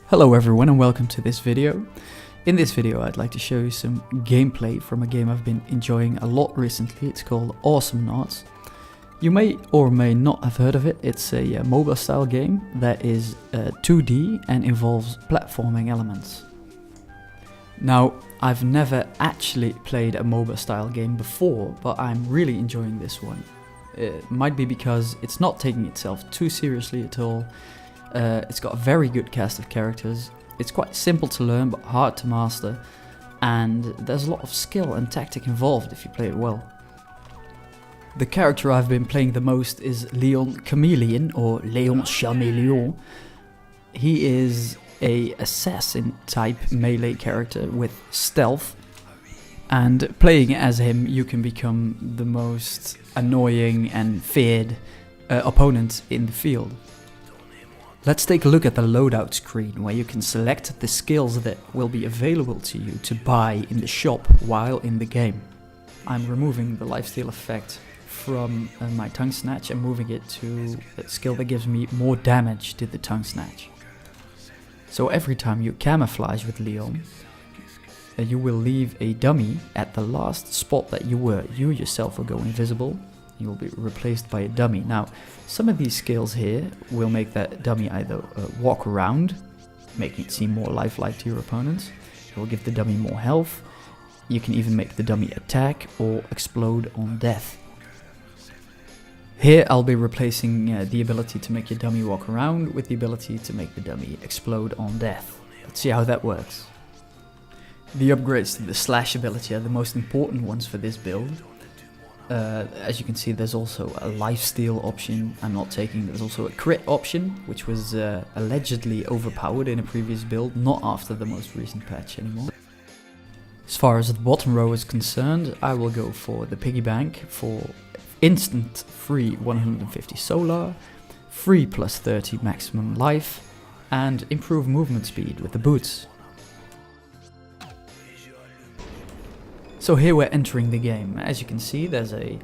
Hello everyone and welcome to this video. In this video I'd like to show you some gameplay from a game I've been enjoying a lot recently. It's called Awesomenauts. You may or may not have heard of it. It's a mobile style game that is 2D and involves platforming elements. Now, I've never actually played a mobile style game before, but I'm really enjoying this one. It might be because it's not taking itself too seriously at all. It's got a very good cast of characters. It's quite simple to learn but hard to master, and there's a lot of skill and tactic involved if you play it well. The character I've been playing the most is Leon Chameleon, or Leon Chameleon. He is a assassin type melee character with stealth, and playing as him you can become the most annoying and feared opponent in the field. Let's take a look at the loadout screen, where you can select the skills that will be available to you to buy in the shop while in the game. I'm removing the lifesteal effect from my tongue snatch and moving it to a skill that gives me more damage to the tongue snatch. So every time you camouflage with Leon, you will leave a dummy at the last spot that you were. You yourself will go invisible. You will be replaced by a dummy. Now, some of these skills here will make that dummy either walk around, making it seem more lifelike to your opponents. It will give the dummy more health. You can even make the dummy attack or explode on death. Here I'll be replacing the ability to make your dummy walk around with the ability to make the dummy explode on death. Let's see how that works. The upgrades to the slash ability are the most important ones for this build. As you can see, there's also a lifesteal option I'm not taking. There's also a crit option, which was allegedly overpowered in a previous build, not after the most recent patch anymore. As far as the bottom row is concerned, I will go for the piggy bank for instant free 150 solar, free plus 30 maximum life, and improve movement speed with the boots. So here we're entering the game. As you can see, there's a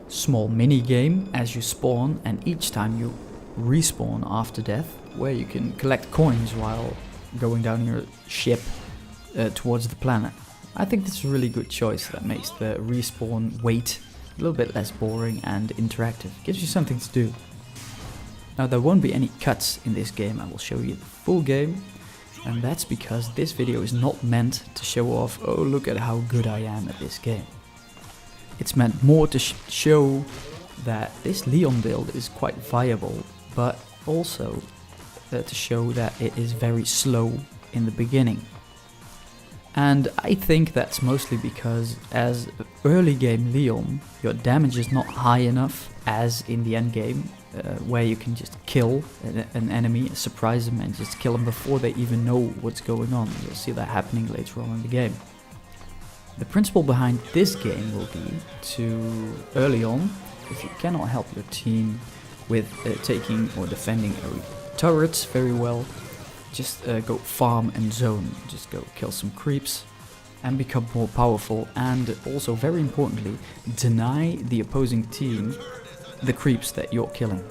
small mini game as you spawn, and each time you respawn after death, where you can collect coins while going down your ship towards the planet. I think this is a really good choice that makes the respawn wait a little bit less boring and interactive. Gives you something to do. Now, there won't be any cuts in this game. I will show you the full game. And that's because this video is not meant to show off, oh look at how good I am at this game. It's meant more to show that this Leon build is quite viable, but also to show that it is very slow in the beginning. And I think that's mostly because as early game Leon, your damage is not high enough as in the end game, where you can just kill an enemy, surprise them and just kill them before they even know what's going on. You'll see that happening later on in the game. The principle behind this game will be to, early on, if you cannot help your team with taking or defending turrets very well, just go farm and zone. Just go kill some creeps and become more powerful, and also very importantly, deny the opposing team the creeps that you're killing.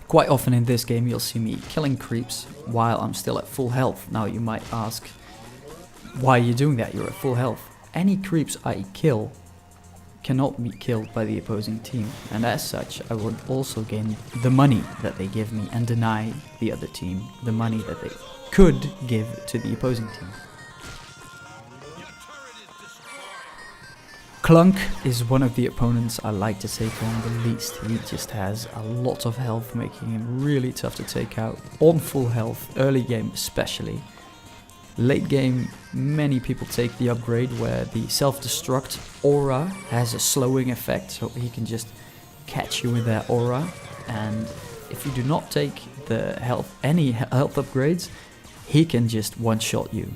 Quite often in this game you'll see me killing creeps while I'm still at full health. Now you might ask, why are you doing that? You're at full health. Any creeps I kill cannot be killed by the opposing team, and as such I would also gain the money that they give me and deny the other team the money that they could give to the opposing team. Clunk is one of the opponents I like to take on the least. He just has a lot of health, making him really tough to take out on full health, early game especially. Late game, many people take the upgrade where the self-destruct aura has a slowing effect, so he can just catch you with that aura, and if you do not take any health upgrades, he can just one-shot you.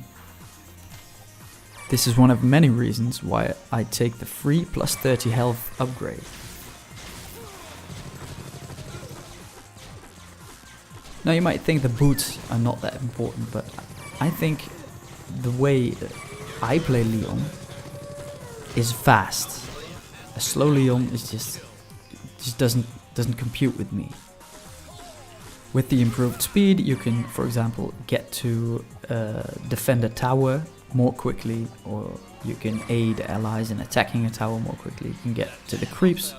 This is one of many reasons why I take the free plus 30 health upgrade. Now you might think the boots are not that important, but I think the way that I play Leon is fast. A slow Leon is just doesn't compute with me. With the improved speed, you can, for example, get to defend a tower more quickly, or you can aid allies in attacking a tower more quickly. You can get to the creeps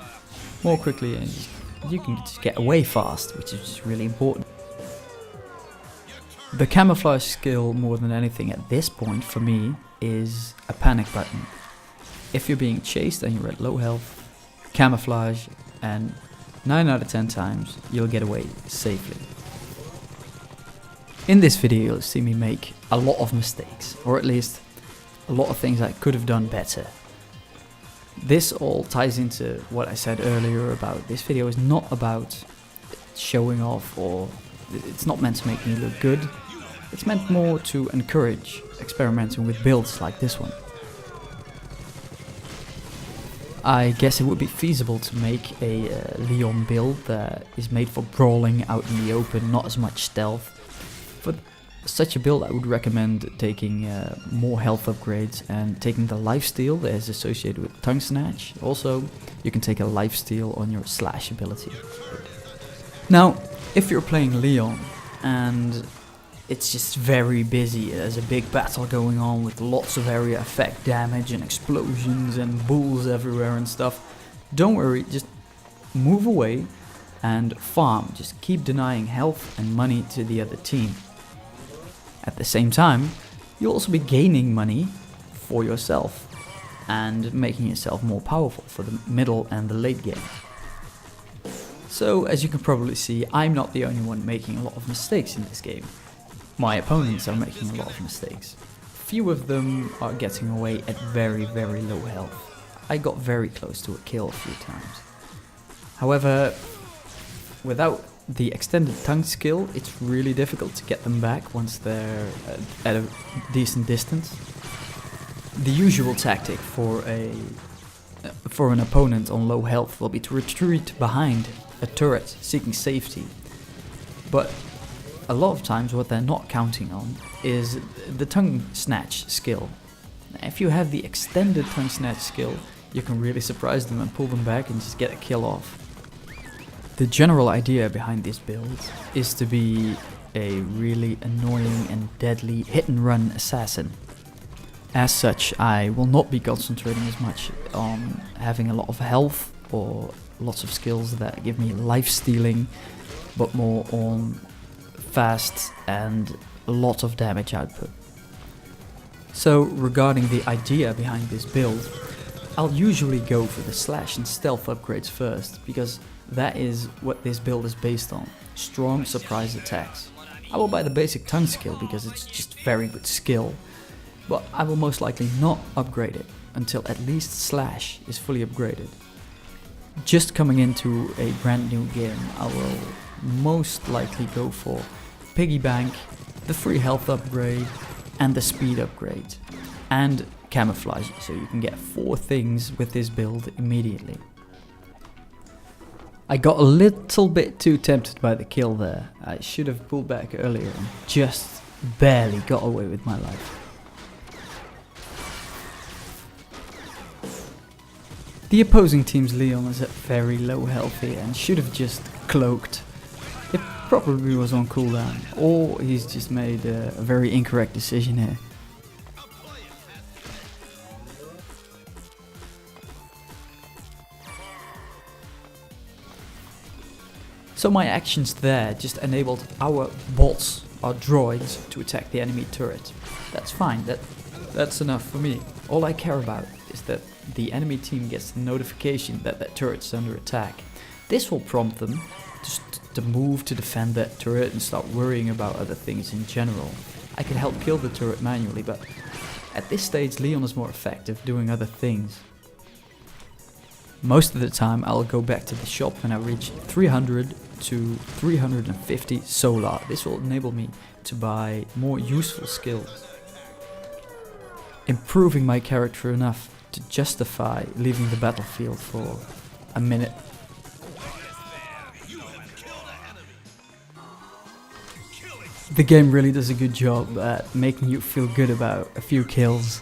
more quickly, and you can just get away fast, which is really important. The camouflage skill, more than anything at this point for me, is a panic button. If you're being chased and you're at low health, camouflage, and 9 out of 10 times you'll get away safely. In this video you'll see me make a lot of mistakes, or at least a lot of things I could have done better. This all ties into what I said earlier about this video is not about showing off, or it's not meant to make me look good. It's meant more to encourage experimenting with builds like this one. I guess it would be feasible to make a Leon build that is made for brawling out in the open, not as much stealth. For such a build I would recommend taking more health upgrades and taking the lifesteal that is associated with tongue snatch. Also, you can take a lifesteal on your slash ability. Now, if you're playing Leon and it's just very busy, there's a big battle going on with lots of area effect damage and explosions and bulls everywhere and stuff, don't worry, just move away and farm. Just keep denying health and money to the other team. At the same time, you'll also be gaining money for yourself and making yourself more powerful for the middle and the late game. So, as you can probably see, I'm not the only one making a lot of mistakes in this game. My opponents are making a lot of mistakes. Few of them are getting away at very, very low health. I got very close to a kill a few times. However, without the extended tongue skill, it's really difficult to get them back once they're at a decent distance. The usual tactic for an opponent on low health will be to retreat behind a turret seeking safety. But a lot of times what they're not counting on is the tongue snatch skill. If you have the extended tongue snatch skill, you can really surprise them and pull them back and just get a kill off. The general idea behind this build is to be a really annoying and deadly hit and run assassin. As such, I will not be concentrating as much on having a lot of health or lots of skills that give me life stealing, but more on fast and a lot of damage output. So regarding the idea behind this build, I'll usually go for the slash and stealth upgrades first, because that is what this build is based on. Strong surprise attacks. I will buy the basic tongue skill because it's just very good skill, but I will most likely not upgrade it until at least slash is fully upgraded. Just coming into a brand new game, I will most likely go for piggy bank, the free health upgrade, and the speed upgrade, and camouflage, so you can get 4 things with this build immediately. I got a little bit too tempted by the kill there. I should have pulled back earlier and just barely got away with my life. The opposing team's Leon is at very low health here and should have just cloaked. It probably was on cooldown, or he's just made a very incorrect decision here. So my actions there just enabled our bots, our droids, to attack the enemy turret. That's fine, that's enough for me. All I care about is that the enemy team gets the notification that that turret's under attack. This will prompt them to move to defend that turret and start worrying about other things in general. I can help kill the turret manually, but at this stage Leon is more effective doing other things. Most of the time I'll go back to the shop when I reach 300 to 350 solar. This will enable me to buy more useful skills, improving my character enough to justify leaving the battlefield for a minute. The game really does a good job at making you feel good about a few kills.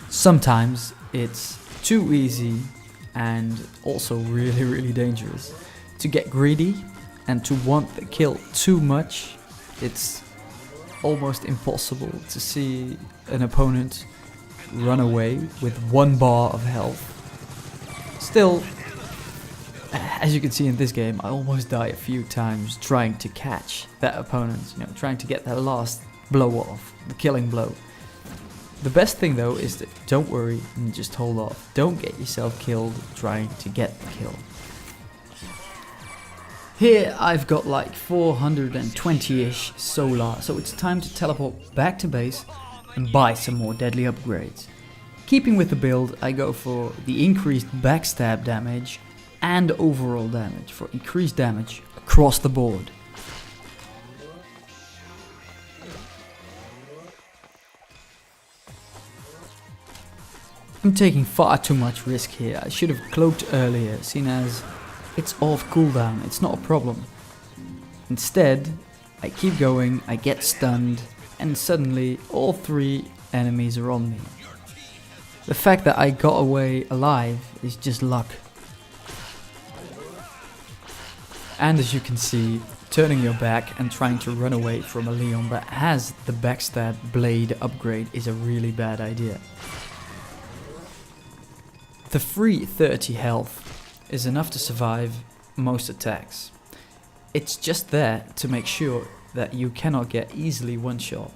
Sometimes it's too easy and also really, really dangerous. To get greedy and to want the kill too much, it's almost impossible to see an opponent run away with 1 bar of health. Still, as you can see in this game, I almost die a few times trying to catch that opponent, trying to get that last blow off, the killing blow. The best thing though is that don't worry and just hold off. Don't get yourself killed trying to get the kill. Here I've got like 420-ish solar, so it's time to teleport back to base and buy some more deadly upgrades. Keeping with the build, I go for the increased backstab damage and overall damage for increased damage across the board. I'm taking far too much risk here. I should have cloaked earlier, seen as it's off cooldown, it's not a problem. Instead, I keep going, I get stunned, and suddenly all 3 enemies are on me. The fact that I got away alive is just luck. And as you can see, turning your back and trying to run away from a Leon that has the backstab blade upgrade is a really bad idea. The free 30 health is enough to survive most attacks. It's just there to make sure that you cannot get easily one shot.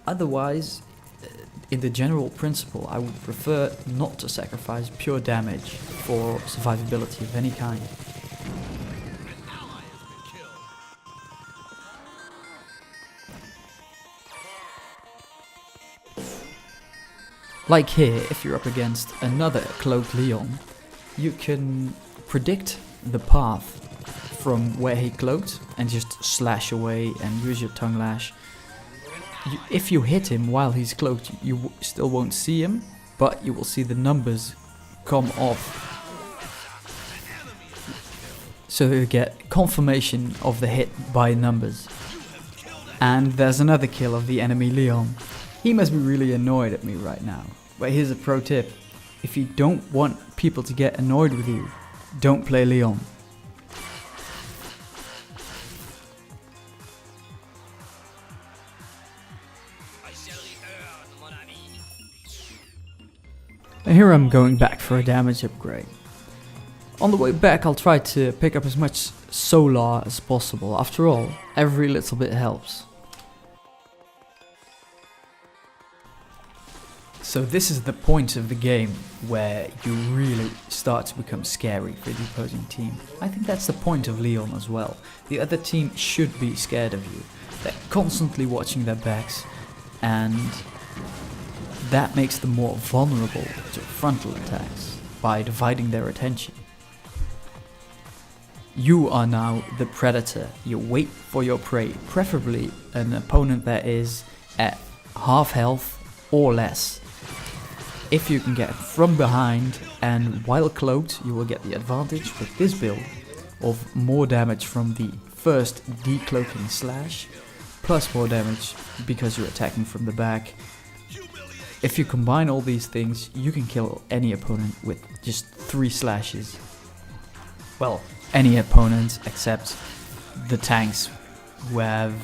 Otherwise, in the general principle, I would prefer not to sacrifice pure damage for survivability of any kind. Like here, if you're up against another cloaked Leon, you can predict the path from where he cloaked and just slash away and use your tongue lash. If you hit him while he's cloaked, you still won't see him, but you will see the numbers come off. So you get confirmation of the hit by numbers. And there's another kill of the enemy Leon. He must be really annoyed at me right now. But here's a pro tip. If you don't want people to get annoyed with you, don't play Leon. Here I'm going back for a damage upgrade. On the way back I'll try to pick up as much solar as possible. After all, every little bit helps. So this is the point of the game where you really start to become scary for the opposing team. I think that's the point of Leon as well. The other team should be scared of you. They're constantly watching their backs, and that makes them more vulnerable to frontal attacks by dividing their attention. You are now the predator. You wait for your prey, preferably an opponent that is at half health or less. If you can get from behind and while cloaked, you will get the advantage with this build of more damage from the first decloaking slash, plus more damage because you're attacking from the back. If you combine all these things, you can kill any opponent with just 3 slashes. Well, any opponent except the tanks who have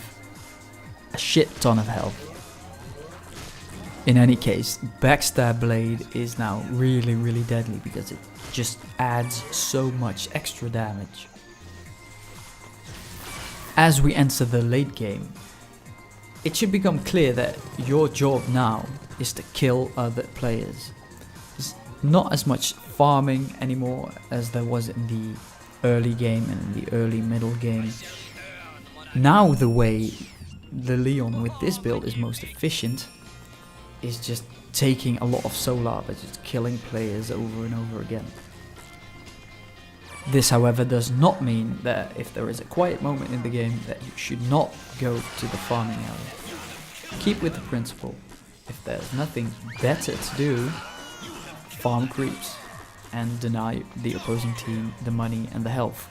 a shit ton of health. In any case, backstab blade is now really deadly because it just adds so much extra damage. As we enter the late game, it should become clear that your job now is to kill other players. There's not as much farming anymore as there was in the early game and in the early middle game. Now the way the Leon with this build is most efficient is just taking a lot of solar but just killing players over and over again. This, however, does not mean that if there is a quiet moment in the game that you should not go to the farming area. Keep with the principle. If there's nothing better to do, farm creeps and deny the opposing team the money and the health.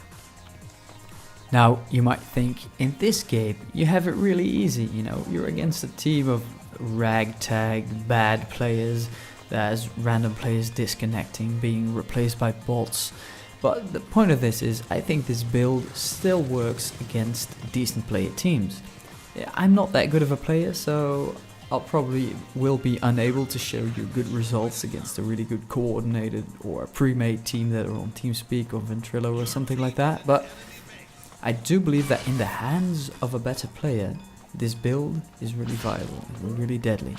Now, you might think, in this game, you have it really easy, you're against a team of ragtag bad players There's random players disconnecting, being replaced by bots. But the point of this is, I think this build still works against decent player teams. I'm not that good of a player, so I'll probably will be unable to show you good results against a really good coordinated or a pre-made team that are on TeamSpeak or Ventrilo or something like that, but I do believe that in the hands of a better player, this build is really viable and really deadly.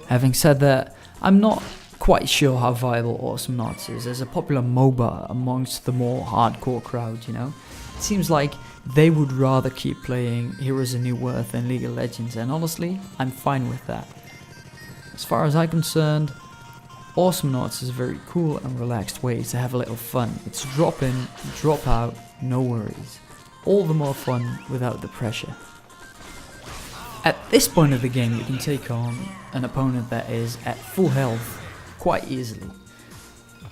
Having said that, I'm not quite sure how viable Awesomenauts is as a popular MOBA amongst the more hardcore crowd, you know? It seems like they would rather keep playing Heroes of New Worth than League of Legends, and honestly, I'm fine with that. As far as I'm concerned, Awesomenauts is a very cool and relaxed way to have a little fun. It's drop in, drop out, no worries. All the more fun without the pressure. At this point of the game, you can take on an opponent that is at full health quite easily.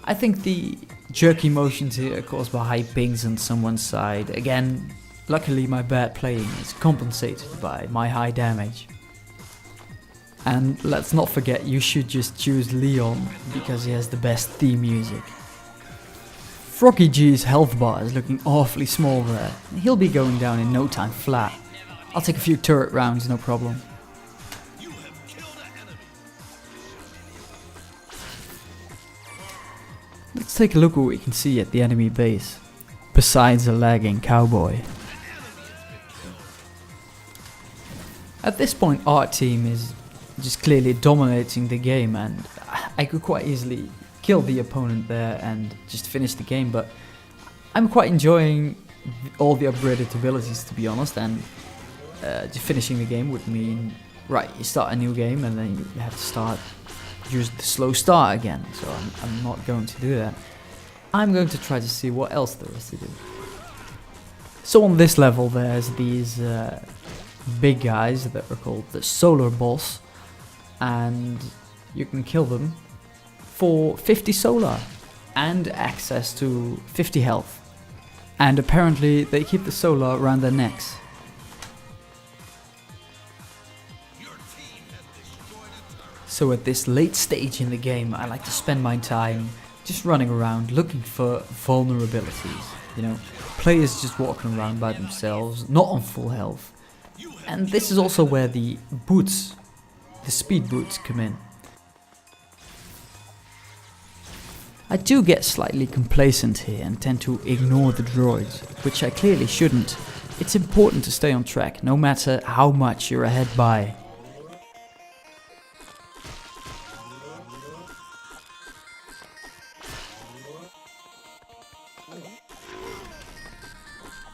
I think the jerky motions here are caused by high pings on someone's side. Again, luckily my bad playing is compensated by my high damage. And let's not forget, you should just choose Leon because he has the best theme music. Froggy G's health bar is looking awfully small there. He'll be going down in no time flat. I'll take a few turret rounds, no problem. Let's take a look what we can see at the enemy base, besides a lagging cowboy. At this point our team is just clearly dominating the game, and I could quite easily kill the opponent there and just finish the game, but I'm quite enjoying all the upgraded abilities, to be honest, and just finishing the game would mean, right, you start a new game and then you have to use the slow start again, so I'm not going to do that. I'm going to try to see what else there is to do. So on this level there's these big guys that are called the solar boss, and you can kill them for 50 solar and access to 50 health, and apparently they keep the solar around their necks. So at this late stage in the game, I like to spend my time just running around looking for vulnerabilities. You know, players just walking around by themselves, not on full health. And this is also where the boots, the speed boots, come in. I do get slightly complacent here and tend to ignore the droids, which I clearly shouldn't. It's important to stay on track, no matter how much you're ahead by.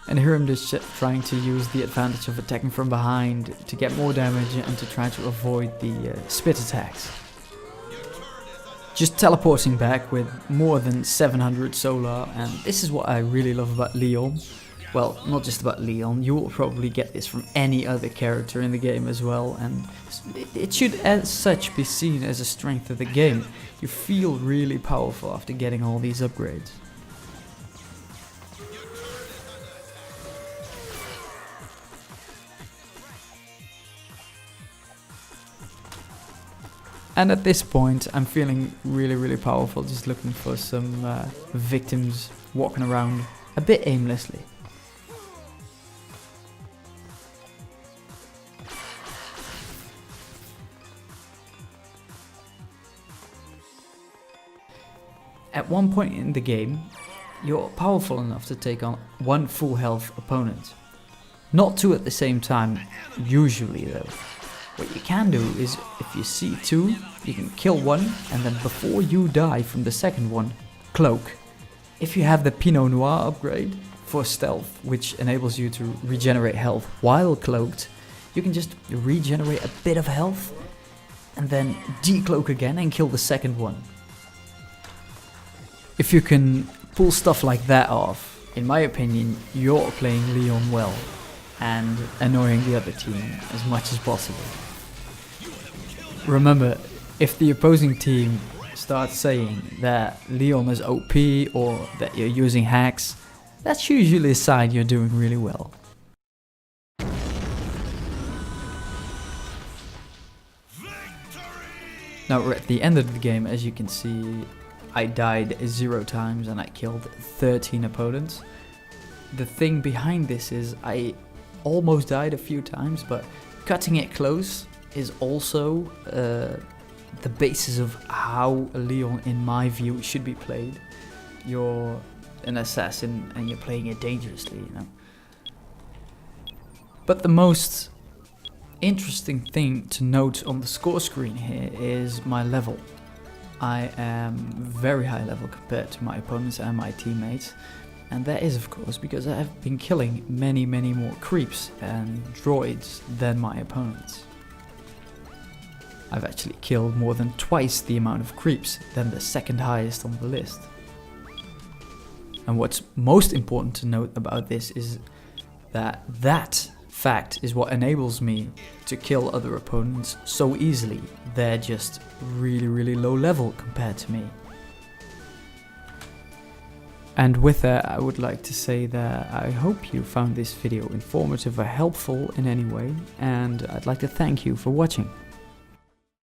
And here I'm just trying to use the advantage of attacking from behind to get more damage and to try to avoid the spit attacks. Just teleporting back with more than 700 solar, and this is what I really love about Leon. Well, not just about Leon, you will probably get this from any other character in the game as well, and it should as such be seen as a strength of the game. You feel really powerful after getting all these upgrades. And at this point I'm feeling really powerful, just looking for some victims walking around a bit aimlessly. At one point in the game, you're powerful enough to take on one full health opponent. Not two at the same time, usually though. What you can do is, if you see two, you can kill one, and then before you die from the second one, cloak. If you have the Pinot Noir upgrade for stealth, which enables you to regenerate health while cloaked, you can just regenerate a bit of health, and then decloak again and kill the second one. If you can pull stuff like that off, in my opinion, you're playing Leon well, and annoying the other team as much as possible. Remember, if the opposing team starts saying that Leon is OP or that you're using hacks, that's usually a sign you're doing really well. Now we're at the end of the game. As you can see, I died 0 times and I killed 13 opponents. The thing behind this is I almost died a few times, but cutting it close is also the basis of how Leon, in my view, should be played. You're an assassin and you're playing it dangerously, you know. But the most interesting thing to note on the score screen here is my level. I am very high level compared to my opponents and my teammates, and that is of course because I have been killing many more creeps and droids than my opponents. I've actually killed more than twice the amount of creeps than the second highest on the list. And what's most important to note about this is that fact is what enables me to kill other opponents so easily. They're just really low level compared to me. And with that, I would like to say that I hope you found this video informative or helpful in any way, and I'd like to thank you for watching.